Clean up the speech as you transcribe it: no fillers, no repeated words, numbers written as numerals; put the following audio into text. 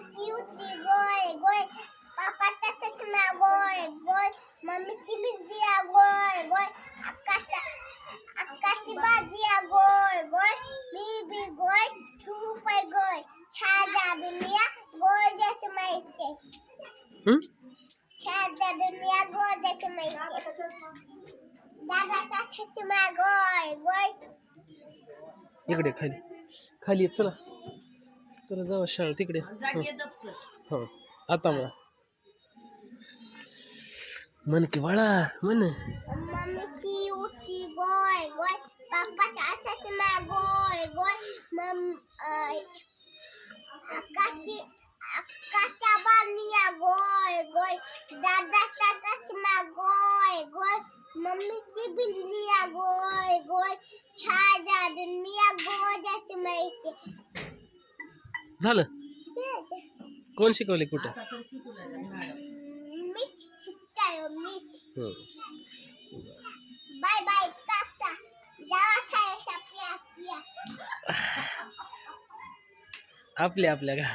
मम्मीची होती गोय गोय पापाचा चष्मा गोय गोय मम्मीची बिंदिया गोय गोय अक्काची भाजी गोय गोय मी बी गोय तू पण गोय छाजा दुनिया गोय जैसे माहिती छाजा दुनिया गोय जैसे माहिती दादाचा चष्मा गोय गोय इकडे खाली खाली ये, चला चला जाऊ शाळा तिकडे. हो आता मला म्हण की बाळा म्हण. मम्मीची उठी गोय गोय पापाचा चष्मा गोय गोय अक्काच्या बानिया गोय गोय दादाचा चष्मा गोय गोय मम्मीची बिंदिया गोय गोय छाजा दुनिया गोय जैसे माहिती झालं. कोण शिकवले कुठं? मीच शिकताय मीच. हो. बाय बाय टाटा जावा छाया आपल्या आपल्या आपल्या का